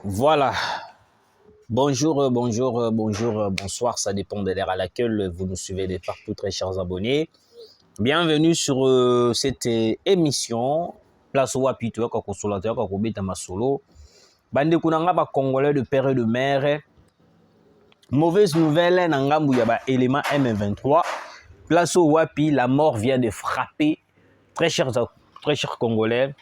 Voilà. Bonjour, bonsoir, ça dépend de l'heure à laquelle vous nous suivez de partout, très chers abonnés. Bienvenue sur cette émission. Place au Wapito, kako solateur, kako beta masolo. Bande kunanga ba Congolais de père et de mère. Mauvaise nouvelle, nangambu yaba élément M23. Place au Wapi, la mort vient de frapper. Très chers Congolais.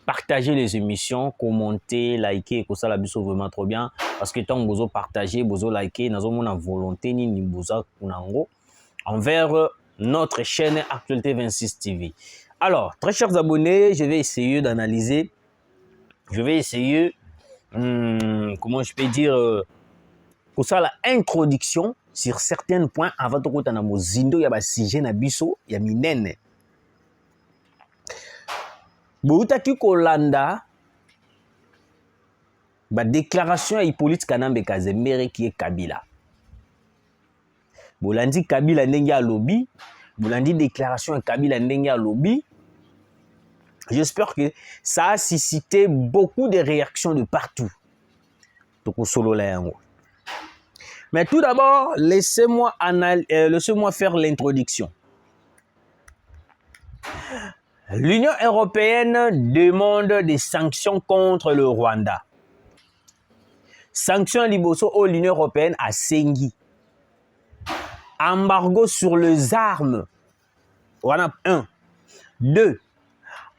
Partagez les émissions, commentez, likez, que ça la biso vraiment trop bien. Parce que tant que vous partagez, vous likez, nous avons une volonté ni boza kunango envers notre chaîne Actualité 26 TV. Alors, très chers abonnés, je vais essayer d'analyser, comment je peux dire, que ça la introduction sur certains points avant de côté na mozindo ya ba sujet na biso ya minene. Boutaki kolanda ba déclaration ya Hippolyte Kanambe Kazemere qui est Kabila. Bolandi Kabila ndenge alobi, bolandi déclaration ya Kabila ndenge alobi. J'espère que ça a suscité beaucoup de réactions de partout. Toko solo la yango. Mais tout d'abord, laissez-moi faire l'introduction. L'Union européenne demande des sanctions contre le Rwanda. Sanctions liboso au l'Union européenne à Sengi. Embargo sur les armes. Voilà 1. 2.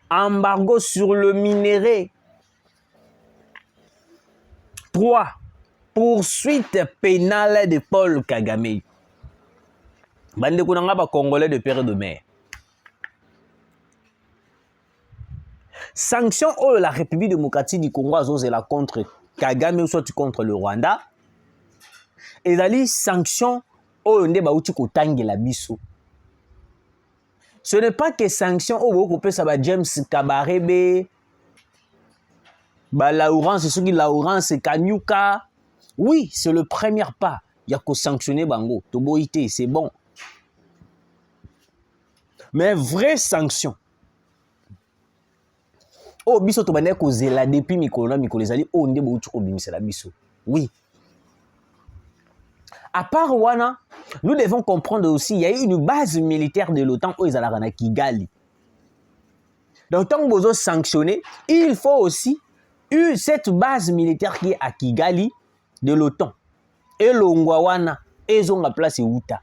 Embargo sur le minerai. 3. Poursuite pénale de Paul Kagame. Bande kunanga ba Congolais de père et de mère. Sanctions au la République démocratique du Congo azozela contre Kagame ou soit contre le Rwanda. Et les sanctions au nde bauti kotangela biso. Ce n'est pas que sanctions au boko pesa ba James Kabarebe, ba Laurence soki Laurence Kanyuka. Oui, c'est le premier pas. Il y a que sanctionner bango, toboité, c'est bon. Mais vraie sanction. Oh, biso to bane ko zela depuis mikolo ezali o nde bouti ko bimisela biso. Oui. À part wana, nous devons comprendre aussi il y a une base militaire de l'OTAN au ezalaka na Kigali. Donc tant que vous sanctionner, il faut aussi cette base militaire qui est à Kigali de l'OTAN. Et l'ongwa wana ezonga place Outa.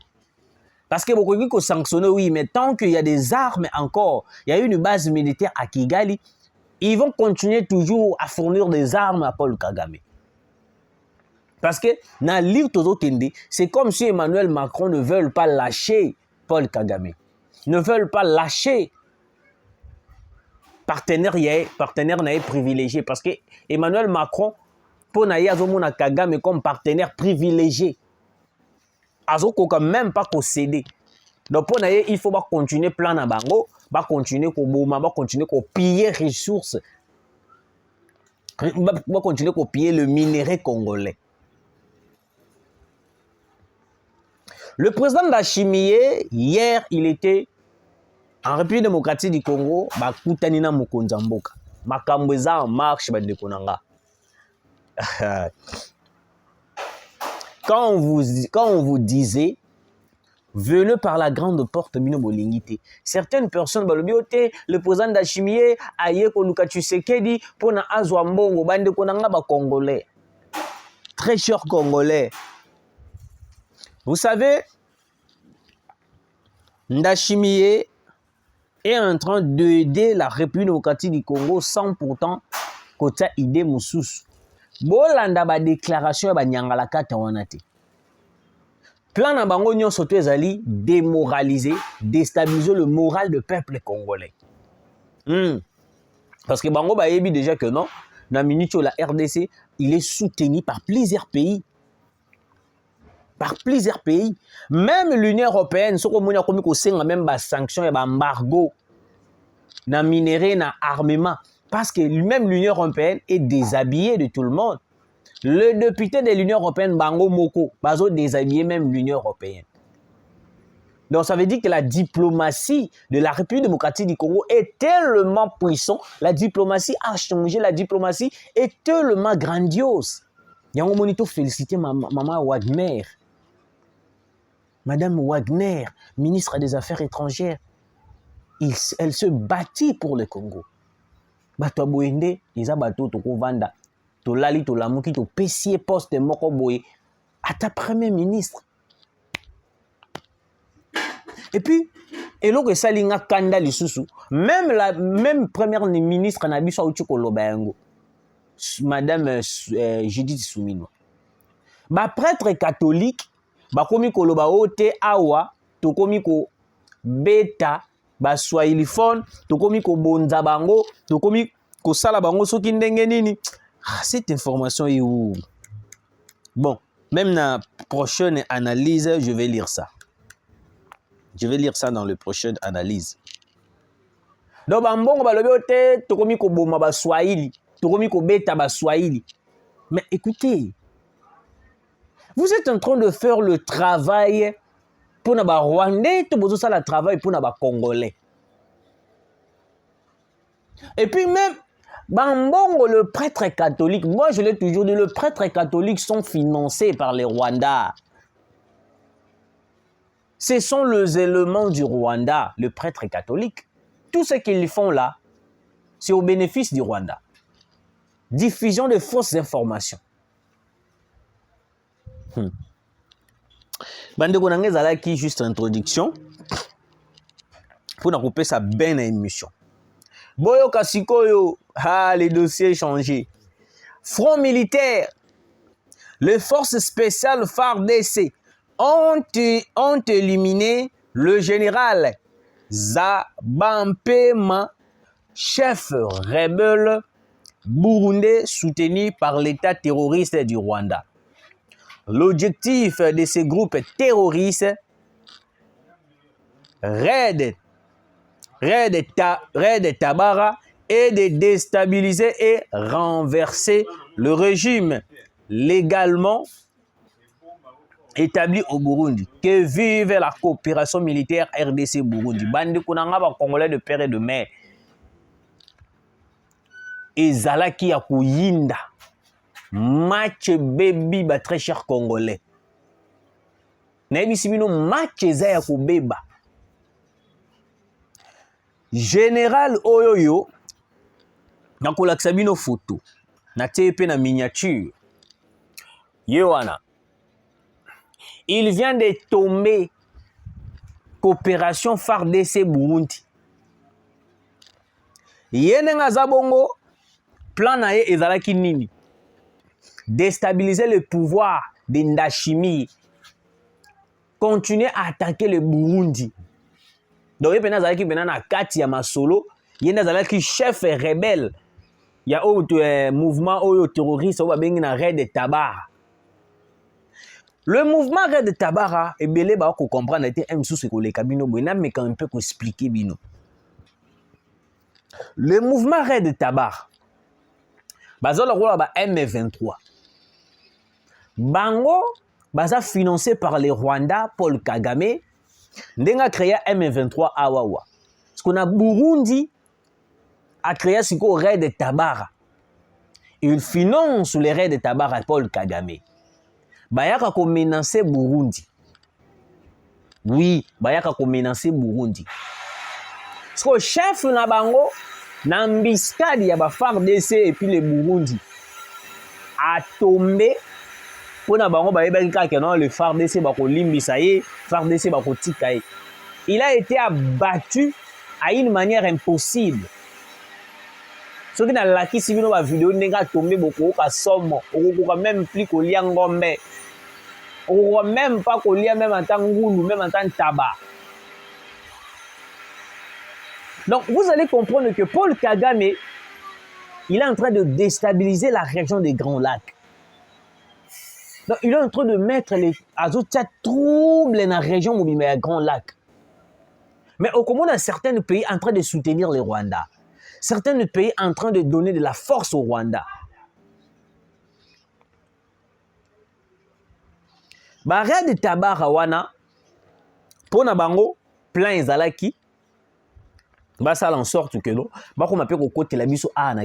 Parce que beaucoup qui sanctionner oui, mais tant qu'il y a des armes encore, il y a une base militaire à Kigali. Ils vont continuer toujours à fournir des armes à Paul Kagame. Parce que dans le livre, c'est comme si Emmanuel Macron ne veut pas lâcher Paul Kagame. Ne veulent pas lâcher partenaire privilégié. Parce que Emmanuel Macron, pour Naya Kagame comme partenaire privilégié, Azoko quand même pas concéder. Donc pour Naya, il faut pas continuer plan à bango. Va continuer à continuer à piller les ressources, va continuer à piller le minerai congolais. Le président Ndayishimiye, hier, il était en République démocratique du Congo, Kutanina Mukonzamboka. Makambweza en marche, Bandekonanga. Quand on vous disait, venez par la grande porte mino bolingité. Certaines personnes le président Ndayishimiye aye ko Luka Tshisekedi pour na azwa mbongo bande konanga ba Congolais. Très chers Congolais. Vous savez, Ndayishimiye est en train d'aider la République démocratique du Congo sans pourtant kota idée mususu. Bolanda ba déclaration ba nyangala kata wana te. Plan na bango nyonso to ezali démoraliser, déstabiliser le moral du peuple congolais. Parce que bango ba yebi déjà que non, na minute la RDC, il est soutenu par plusieurs pays. Par plusieurs pays. Même l'Union européenne, ce qu'on a commis ko même ba sanctions et ba embargo na minerai na armement parce que même l'Union européenne est déshabillée de tout le monde. Le député de l'Union européenne, Bango Moko, Bazo déshabillé même l'Union européenne. Donc, ça veut dire que la diplomatie de la République démocratique du Congo est tellement puissante. La diplomatie a changé. La diplomatie est tellement grandiose. Il y a un moment où féliciter maman Wagner. Madame Wagner, ministre des Affaires étrangères. Elle se bâtit pour le Congo. Bato aboyende, ils ont bateau toko vanda. To lali to lamuki to pesier poste moko boye. À ta premier ministre. Et puis, eloko salinga kanda lisusu, même première ministre na biso auti koloba yango. Madame Judith Suminwa. Ba prêtre catholique, ba komi koloba ote awa, to komi ko beta, ba swahiliphone, to komi ko bonza bango, to komi ko sala bango soki ndenge nini. Ah, cette information est où? Bon, même dans la prochaine analyse, je vais lire ça. Je vais lire ça dans la prochaine analyse. Donc, bambongo balobi ote, tokomi ko boma ba swahili, tokomi ko beta ba swahili. Mais écoutez, vous êtes en train de faire le travail pour les Rwandais, tout besoin ça le travail pour les Congolais. Et puis même, bambongo, le prêtre catholique, moi je l'ai toujours dit, le prêtre catholique sont financés par les Rwandais. Ce sont les éléments du Rwanda, le prêtre catholique. Tout ce qu'ils font là, c'est au bénéfice du Rwanda. Diffusion de fausses informations. Bandeko nange zalaki juste introduction pour nous couper sa belle émission. Boyo Kasikoyo, les dossiers changés. Front militaire, les forces spéciales FARDC ont éliminé le général Zabampema, chef rebelle burundais soutenu par l'État terroriste du Rwanda. L'objectif de ces groupes terroristes, Red Tabara, est de déstabiliser et renverser le régime légalement établi au Burundi. Que vive la coopération militaire RDC-Burundi. Bandi kunanga ba Congolais de père et de mère. Ezalaki ya kuyinda. Match baby ba très cher Congolais. Nayebi sibino match eza ya kubeba. Général Oyoyo, nakolakisa bino photo. Natie pe na miniature. Yewana. Il vient de tomber coopération FARDC Burundi. Yenenga zabongo plan na ye ezalaki nini? Déstabiliser le pouvoir de Ndashimi. Continuer à attaquer le Burundi. Donc il y a na kati ya masolo, il y a chef rebelle. Il y a un mouvement terroriste au na Red Tabara. Le mouvement Red Tabara est belé ba ko comprendre était un sous que les cabino bona mais quand un peu expliquer bino. Le mouvement Red Tabara bazola ko ba M23. Bango baza financé par les Rwandais, Paul Kagame. Ndenga créé M23 Awawa. Ce qu'on a Burundi a créé ce qu'on Red Tabara. Il finance les Red Tabara Paul Kagame. Bayaka ko menacer Burundi. Oui, bayaka ko menacer Burundi. Ce que chef na bango na embuscade ya ba FARDC et puis les Burundi a tombé. Pour bango bayebaki kaka non le FARDC bako limbisa ye, FARDC bako tika ye. Il a été abattu à une manière impossible. Ce qui n'a laki si bino ba vidéo ndenga tombé boko ka somo, oko même plus ko lia ngombe. Oko même pas ko lia même en tant ngulu, même en tant tabac. Donc vous allez comprendre que Paul Kagame il est en train de déstabiliser la région des Grands Lacs. Donc, il est en train de mettre les troubles dans la région où il y a un grand lac. Mais au Congo, il y a certains pays en train de soutenir les Rwandais. Certains pays en train de donner de la force au Rwanda. Barrière de Tabara wana, Pour na bango, plan ezalaki, ça en sorte que non, bakoma pe ko côté la biso a na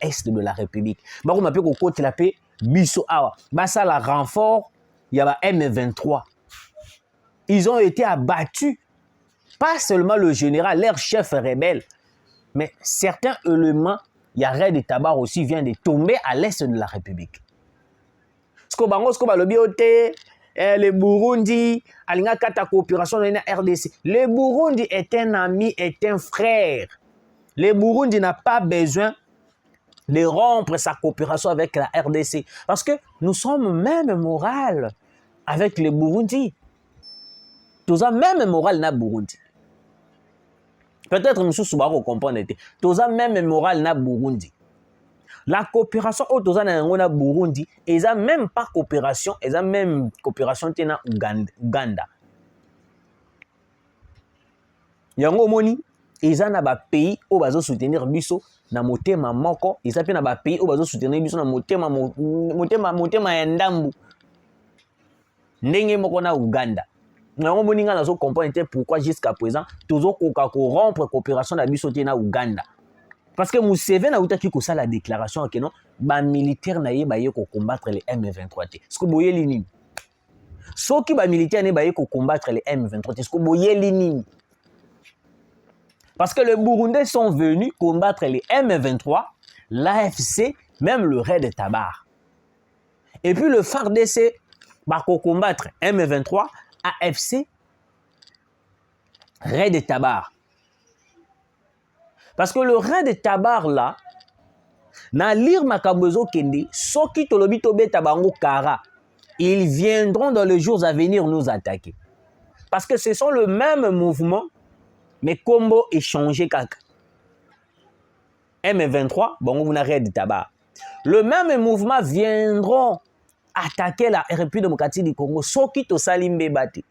est de la République. Bakoma pe ko côté la paix biso awa. Ça la renfort, il y a M23. Ils ont été abattus. Pas seulement le général, leur chef rebelle, mais certains éléments, il y a Red Tabar aussi vient de tomber à l'est de la République. Le Burundi, alinga kata coopération de la RDC. Le Burundi est un ami, est un frère. Le Burundi n'a pas besoin de rompre sa coopération avec la RDC. Parce que nous sommes même moral avec le Burundi. Nous avons même moral na Burundi. Peut-être que nous sommes comprendre. Nous avons même moral na Burundi. La coopération au na Burundi, ils n'ont même pas coopération, ils ont même coopération na Uganda. Yango moni, ils ont na pays où bazo soutenir biso na motema moko, ils ont na pays où bazo soutenir biso na motema ya ndambu. Ndenge moko na Uganda. Yango moni nga nazo comprendre pourquoi jusqu'à présent toujours koka ko rompre coopération na biso na Uganda. Parce que Museveni a outaki ko ça la déclaration que non, ba militaire na ye ba ye ko combattre les M23. Est-ce que boye linini? Soki ba militaire ne ba ye ko combattre les M23. Est-ce que boye linini? Parce que les Burundais sont venus combattre les M23, l'AFC, même le Red Tabar. Et puis le FARDC va combattre M23, AFC, Red Tabar. Parce que le Red Tabar là, na lire makabozo kende, soki tolobi tobe tabango kara, ils viendront dans les jours à venir nous attaquer. Parce que ce sont le même mouvement, mais combo échangé kaka. M23, bon, on a Red Tabar. Le même mouvement viendront attaquer la République démocratique du Congo, soki to salimbe bati.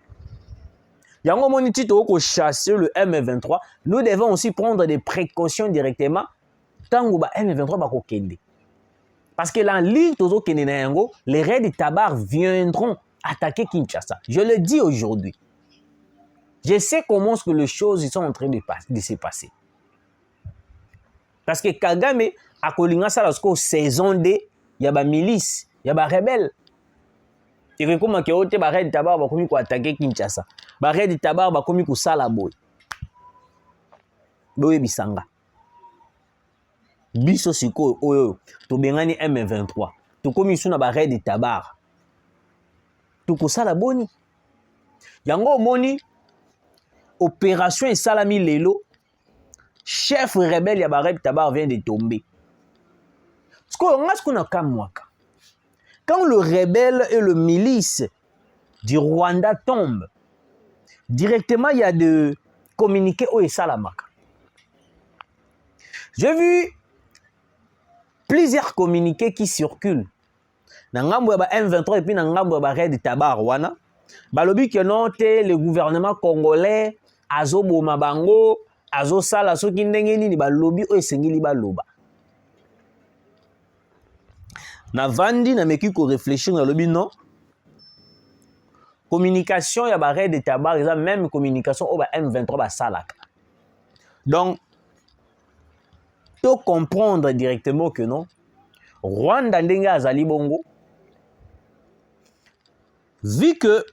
Yango moniti to ko chasser le M23, nous devons aussi prendre des précautions directement tango ba M23 ba ko kende. Parce que dans l'île tozo kende na yango, les Red Tabar viendront attaquer Kinshasa. Je le dis aujourd'hui. Je sais comment que les choses sont en train de se passer. Parce que Kagame a kolinga sala sko saison D, il y a ba milice, il y a ba rebelle. Et que comment que ote ba Red Tabar ba komi ko attaquer Kinshasa. Ba Red Tabar ba komi ko sala boy. Boye bisanga. Biso siko oyo to bengani M23. To komi suna ba Red Tabar. To ko sala boni. Yango moni opération et salami lelo. Chef rebelle ya ba Red Tabar vient de tomber. Ce qu'on a comme moi. Quand le rebelle et le milice du Rwanda tombent, directement il y a de communiqués au Salamaka. J'ai vu plusieurs communiqués qui circulent. Dans M23 et puis dans Red Tabar wana, balobi que non le gouvernement congolais azo boma bango, azo sala soki ndenge nini balobi o esengeli baloba. Na vandi na meki ko réfléchir na lobi non. Communication ya ba Red Tabar, ils ont même communication au ba M23 ba salaka. Donc to comprendre directement que non. Rwanda ndenge azali bongo. Vu que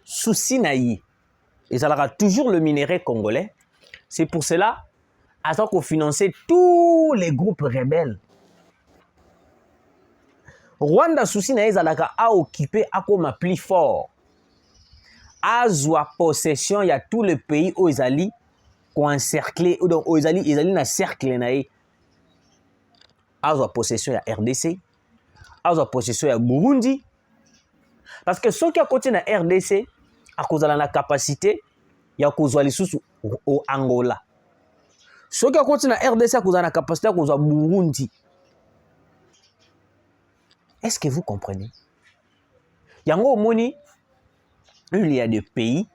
souci naï, et ça aura toujours le minerai congolais, c'est pour cela à ça qu'on financer tous les groupes rebelles. Rwanda souci naï zalaka a occupé à comme plus fort. A zoa possession il y a tous les pays où ils allaient encercler ou donc ils allaient na cercle naï. A zoa possession il y a RDC. A zoa possession il y a Burundi. Parce que ceux qui à côté na RDC à cause de la capacité il y a cause les sous au Angola. Ceux qui à côté na RDC à cause de la capacité à cause de Burundi. Est-ce que vous comprenez? Yango moni, il y a des pays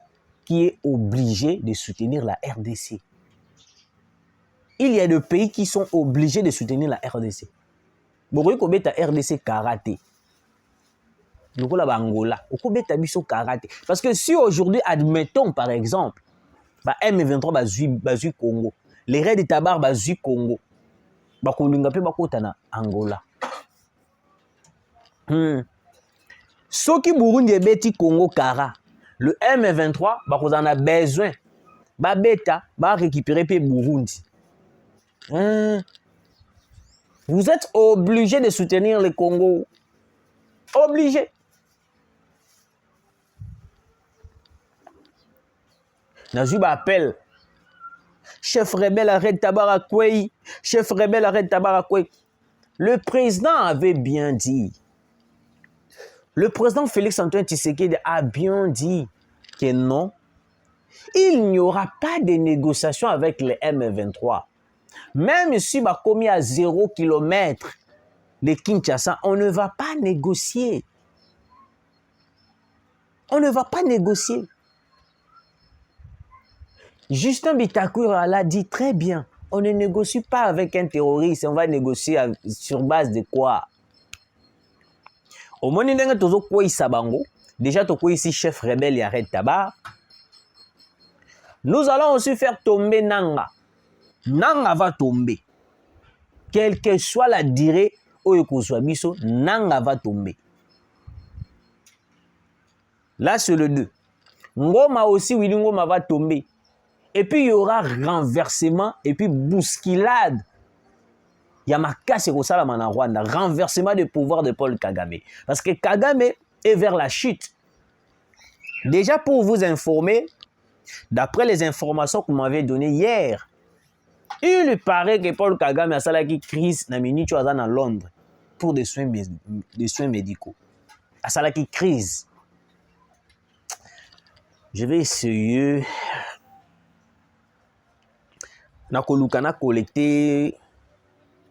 qui est obligé de soutenir la RDC. Il y a des pays qui sont obligés de soutenir la RDC. Vous voyez combien ta RDC karaté. lokola ba Angola okobeta biso karaté parce que si aujourd'hui admettons par exemple ba M23 bazui Congo les Red Tabara bazui Congo bakolinga pe bakota na Angola soki Burundi ebeti Congo kara le M23 bakozana besoin babeta ba récupérer pe Burundi. Vous êtes obligé de soutenir le Congo. Obligé. Nazuba appelle. Chef rebelle arrête Tabara Kwei. Chef rebelle arrête Tabara Kwei. Le président avait bien dit. Le président Félix-Antoine Tshisekedi a bien dit que non. Il n'y aura pas de négociation avec les M23. Même si bah commis à 0 km de Kinshasa, on ne va pas négocier. On ne va pas négocier. Justin Bitakoura l'a dit très bien. On ne négocie pas avec un terroriste. On va négocier sur base de quoi? Au moment où déjà ici chef rebelle Yared Tabara. Nous allons aussi faire tomber Nanga. Nanga va tomber. Quelle que soit la durée où Nanga va tomber. Là, c'est le 2. Ngoma aussi, Willy Ngoma va tomber. Et puis, il y aura renversement et puis bousculade. Il y a ma casse au Salamana Rwanda. Renversement de pouvoir de Paul Kagame. Parce que Kagame est vers la chute. Déjà, pour vous informer, d'après les informations que vous m'avez données hier, il paraît que Paul Kagame a salaki crise na minute à Londres pour des soins médicaux. A salaki crise. Je vais essayer na kolukana collecter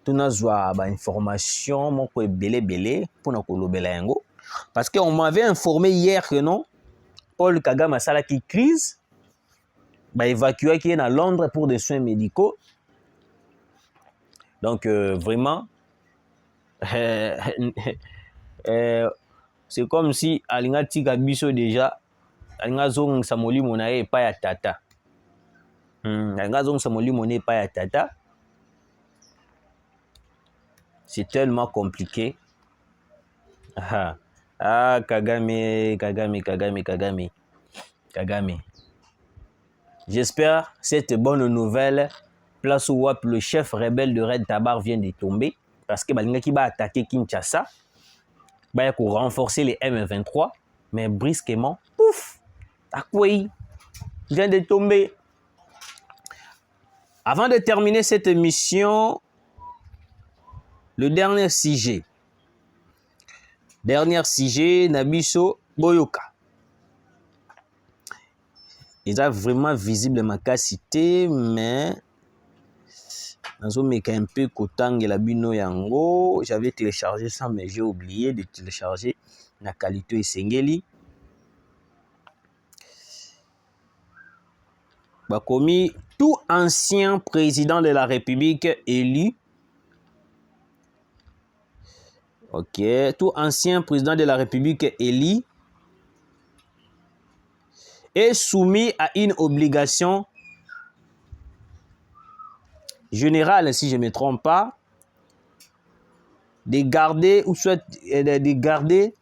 tunazwa ba information moko belé pour na kolobela yango parce qu'on m'avait informé hier que non Paul Kagame a salaki crise ba évacué qui est à Londres pour des soins médicaux. Donc vraiment c'est comme si alinga tika biso déjà alinga zong samoli monae pa ya tata. Alinga zong samoli monae pa ya tata. C'est tellement compliqué. Kagame. J'espère cette bonne nouvelle. Place où le chef rebelle de Red Tabara vient de tomber. Parce que Balinga qui va attaquer Kinshasa. Il faut renforcer les M23. Mais brusquement, pouf, Akwei vient de tomber. Avant de terminer cette émission, le dernier sujet. Nabiso Boyoka. Il est vraiment visible ma capacité, mais un peu Kotang et la Bino Yango. J'avais téléchargé ça, mais j'ai oublié de télécharger la qualité Sengeli. Bakomi, tout ancien président de la République élu. Ok, tout ancien président de la République élu est soumis à une obligation générale, si je ne me trompe pas, de garder ou soit de garder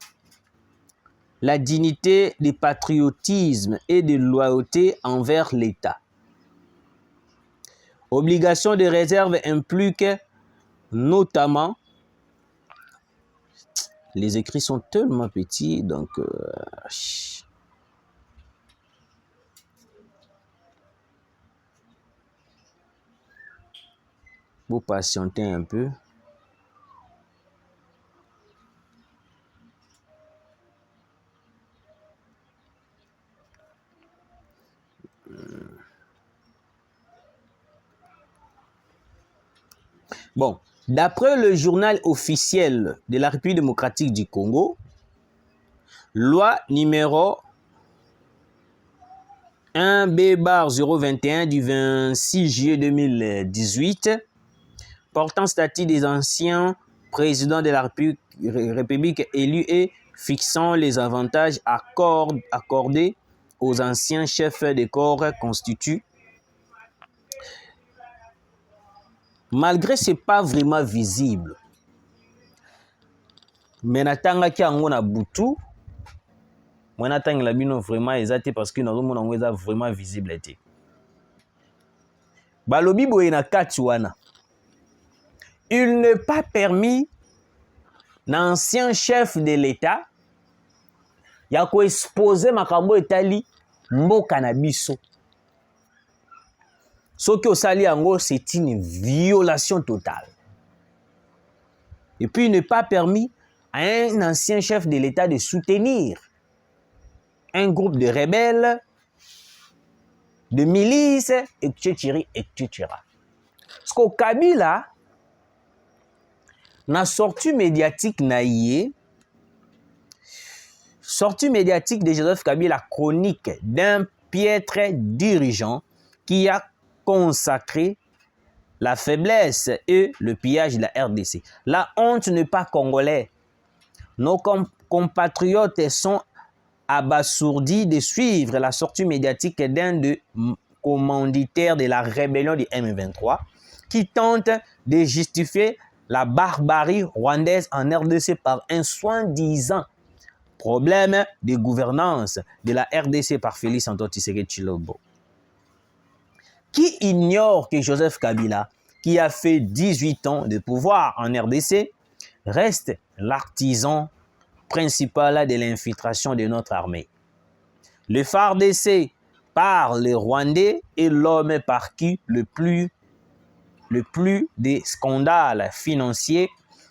la dignité du patriotisme et de loyauté envers l'État. Obligation de réserve implique notamment, les écrits sont tellement petits, donc vous patientez un peu. Bon, d'après le journal officiel de la République démocratique du Congo, loi numéro 1B-021 du 26 juillet 2018 portant statut des anciens présidents de la République élus et fixant les avantages accordés aux anciens chefs de corps constitue. Malgré ce n'est pas vraiment visible. Mais natanga ki ango na butu, moi natanga la bino vraiment exacté parce que nous avons vraiment visible. Balobi boye na kati wana. Il n'est pas permis l'ancien chef de l'État ya ko exposer makambo etali mboka na biso. Soki osali yango, c'est une violation totale. Et puis il n'est pas permis à un ancien chef de l'État de soutenir un groupe de rebelles, de milices, etc. Parce qu'au Kabila, na sortie médiatique sortie médiatique de Joseph Kabila, chronique d'un piètre dirigeant qui a consacré la faiblesse et le pillage de la RDC. La honte n'est pas congolais. Nos compatriotes sont abasourdis de suivre la sortie médiatique d'un des commanditaires de la rébellion du M23 qui tente de justifier la barbarie rwandaise en RDC par un soi-disant problème de gouvernance de la RDC par Félix Antoine Tshisekedi Tshilombo. Qui ignore que Joseph Kabila, qui a fait 18 ans de pouvoir en RDC, reste l'artisan principal de l'infiltration de notre armée. Le FARDC par les Rwandais est l'homme par qui le plus des scandales financiers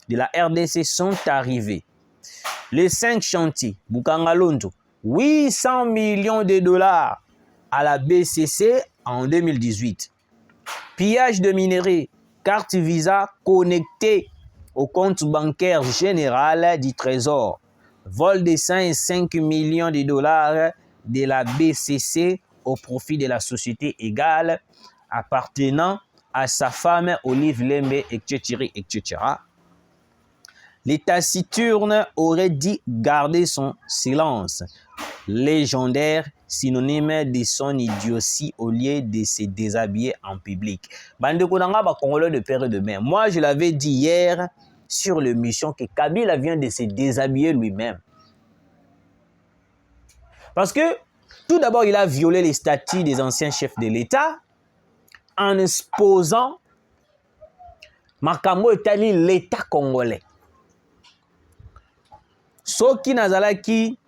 de la RDC sont arrivés. Les 5 chantiers, Bukangalondo, 800 millions de dollars à la BCC en 2018. Pillage de minerais, carte Visa connectée au compte bancaire général du Trésor. Vol de 5 millions de dollars de la BCC au profit de la société égale appartenant à sa femme Olive Lembe, etc. etc. L'État taciturne aurait dit garder son silence. Légendaire, synonyme de son idiotie au lieu de se déshabiller en public. Bande Konanga ba Congolais de père et de mère. Moi, je l'avais dit hier sur l'émission que Kabila vient de se déshabiller lui-même. Parce que, tout d'abord, il a violé les statuts des anciens chefs de l'État en exposant Makambo etali l'État congolais. Soki nazalaki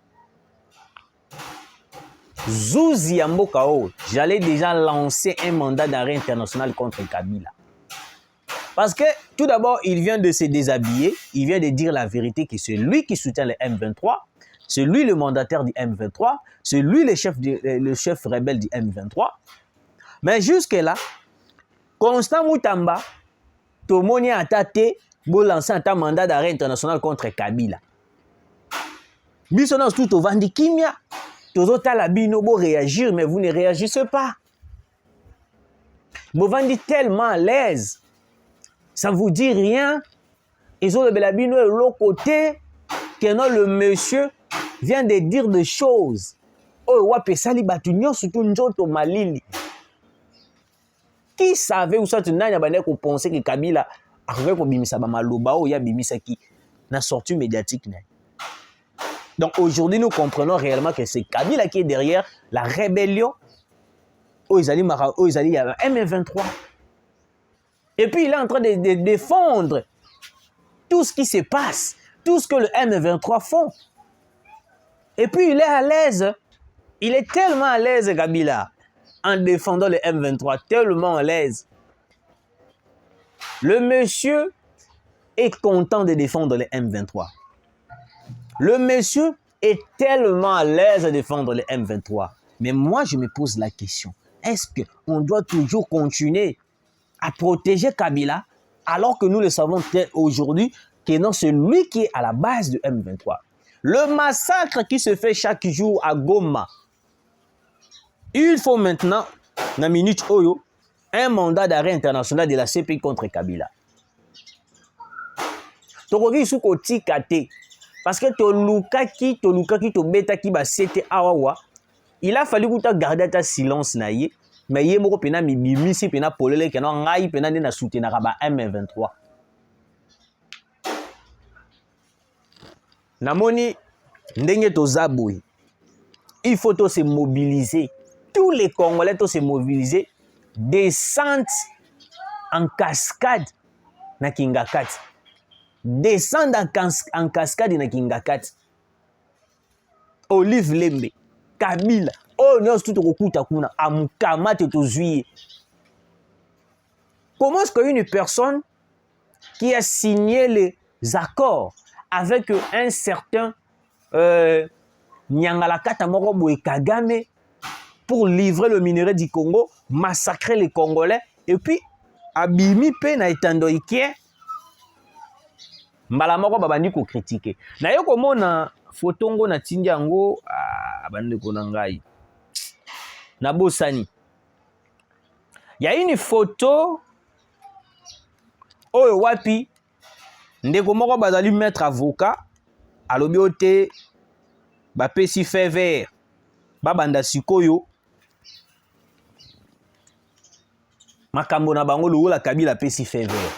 Zouzi Ambokao, j'allais déjà lancer un mandat d'arrêt international contre Kabila. Parce que, tout d'abord, il vient de se déshabiller, il vient de dire la vérité que c'est lui qui soutient le M23, c'est lui le mandataire du M23, c'est lui le chef rebelle du M23. Mais jusque-là, Constant Moutamba, Tomoni Atate, vous lancez un mandat d'arrêt international contre Kabila. Bissonos tout au Vandikimia, Tozota la bino bo réagir, mais vous ne réagissez pas. Vous vendez tellement à l'aise, ça ne vous dit rien. Ils ont le belabino de l'autre côté, que non, le monsieur vient de dire des choses. Oh, wape sali batunyo surtout njoto malili. Qui savait où ça tu n'as pas qu'on pensait que Kabila avait qu'on bimisa ba maloba ou ya bimisa qui n'a sorti médiatique. Donc aujourd'hui nous comprenons réellement que c'est Kabila qui est derrière la rébellion. Oh ils allaient y a M23. Et puis il est en train de défendre tout ce qui se passe, tout ce que le M23 font. Et puis il est à l'aise. Il est tellement à l'aise, Kabila, en défendant le M23, tellement à l'aise. Le monsieur est content de défendre le M23. Le monsieur est tellement à l'aise de défendre le M23. Mais moi, je me pose la question. Est-ce qu'on doit toujours continuer à protéger Kabila alors que nous le savons aujourd'hui que non, c'est lui qui est à la base du M23. Le massacre qui se fait chaque jour à Goma, il faut maintenant, na minute Oyo, un mandat d'arrêt international de la CPI contre Kabila. Tokoki sou koti kate, Parce que tolukaki tobetaki ba sete awawa. Il a fallu que tu gardes ta silence na ye. Mais ye moko pena mibimisi pena polele kena ngai pena na soutenaka ba M23. Namoni ndenge toza boy. Il faut se mobiliser. Tous les Congolais se mobiliser. Descendre en cascade na Kingakati. Descendre en cascade na Kingakati. Olive Lembe, Kabila, oh non, tout okuta kuna amukamate tozui. Comment est-ce qu'une personne qui a signé les accords avec un certain Nyangalakata Moroboe Kagame pour livrer le minerai du Congo, massacrer les Congolais, et puis abimi pe na etandoikie mbala moko babandi ko critiquer. Na yo komona photo ngo na tindi yango abandi ko na ngai. Na bosani. Il y a une photo oyo wapi ndeko moko bazali mettre avocat alobi ote ba pesi fait vert babanda sikoyo makambo na bango lokola Kabila pesi fait vert.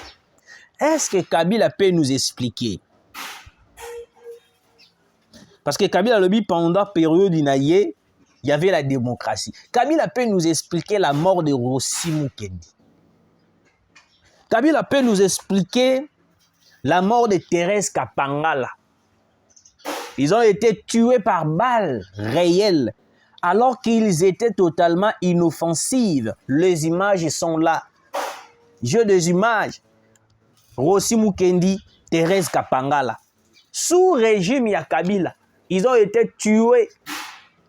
Est-ce que Kabila peut nous expliquer? Parce que Kabila lobi pendant la période il y avait la démocratie. Kabila peut nous expliquer la mort de Rossi Mukendi. Kabila peut nous expliquer la mort de Thérèse Kapangala. Ils ont été tués par balles réelles alors qu'ils étaient totalement inoffensifs. Les images sont là. Jeu des images. Rossi Mukendi, Thérèse Kapangala. Sous régime ya Kabila, ils ont été tués.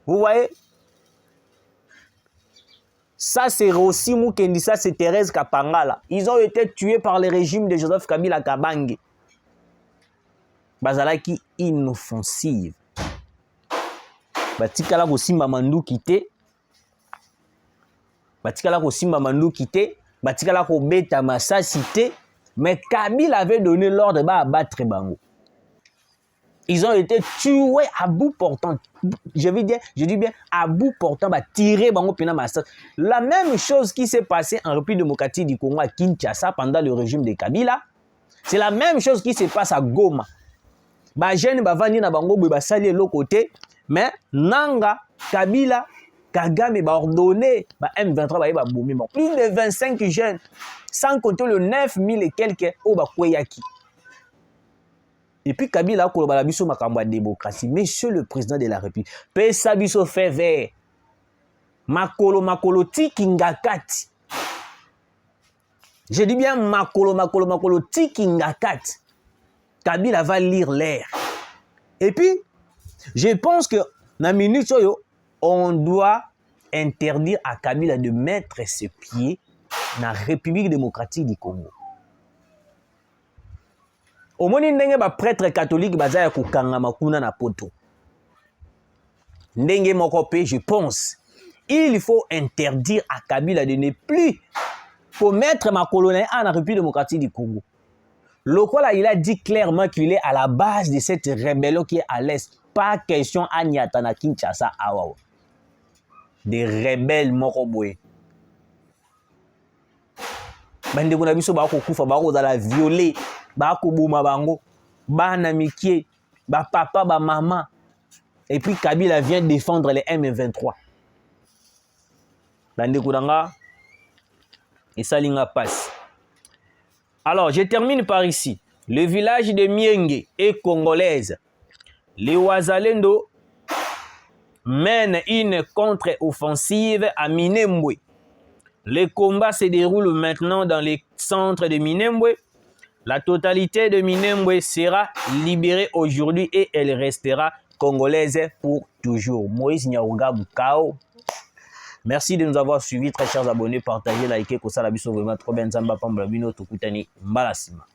Vous voyez? Ça c'est Rossi Mukendi, ça c'est Thérèse Kapangala. Ils ont été tués par le régime de Joseph Kabila Kabange. Bazalaki inoffensive. Batikala ko simba mandu kité. Batikala ko simba mandu kité. Batikala ko beta masasi té. Mais Kabila avait donné l'ordre de abattre Bango. Ils ont été tués à bout portant. Je dis bien à bout portant, tirer Bango pena massacre. La même chose qui s'est passée en République démocratique du Congo à Kinshasa pendant le régime de Kabila. C'est la même chose qui se passe à Goma. Ba jeune bavandi na bango ba sali l'autre côté, mais Nanga, Kabila, Kagame ba ordonné ba M23 ba boumi. Plus de 25 jeunes, sans compter le 9000 et quelques au ba kweyaki. Et puis Kabila a koloba la biso makambo de démocratie. Monsieur le président de la République, pesa biso fait vert. Makolo tiki ngakati. Je dis bien makolo tiki ngakati. Kabila va lire l'air. Et puis, je pense que dans la minute, on doit interdire à Kabila de mettre ses pieds dans la République démocratique du Congo. Au moins, il y a des prêtres catholiques qui sont kukanga na poto. Ndenge mokope, je pense, il faut interdire à Kabila de ne plus pour mettre ma colonie en République démocratique du Congo. Lokola, il a dit clairement qu'il est à la base de cette rébellion qui est à l'Est. Pas question à Nyatana Kinshasa Awawa. Des rebelles Moroboé. Bande kuna biso ba ko kufa ba ko zala violer, ba ko bouma bango, ba na mikie, ba papa, ba maman. Et puis Kabila vient défendre les M23. Bande kuna et ça linga passe. Alors, je termine par ici. Le village de Mienge est congolaise. Les Ouazalendo mènent une contre-offensive à Minembwe. Les combats se déroulent maintenant dans les centres de Minembwe. La totalité de Minembwe sera libérée aujourd'hui et elle restera congolaise pour toujours. Moïse Nyaouga Bukao. Merci de nous avoir suivis, très chers abonnés. Partagez, likez, ça la biso vraiment trop bien. Zamba Pambla Bino Tukutani Mbalasima.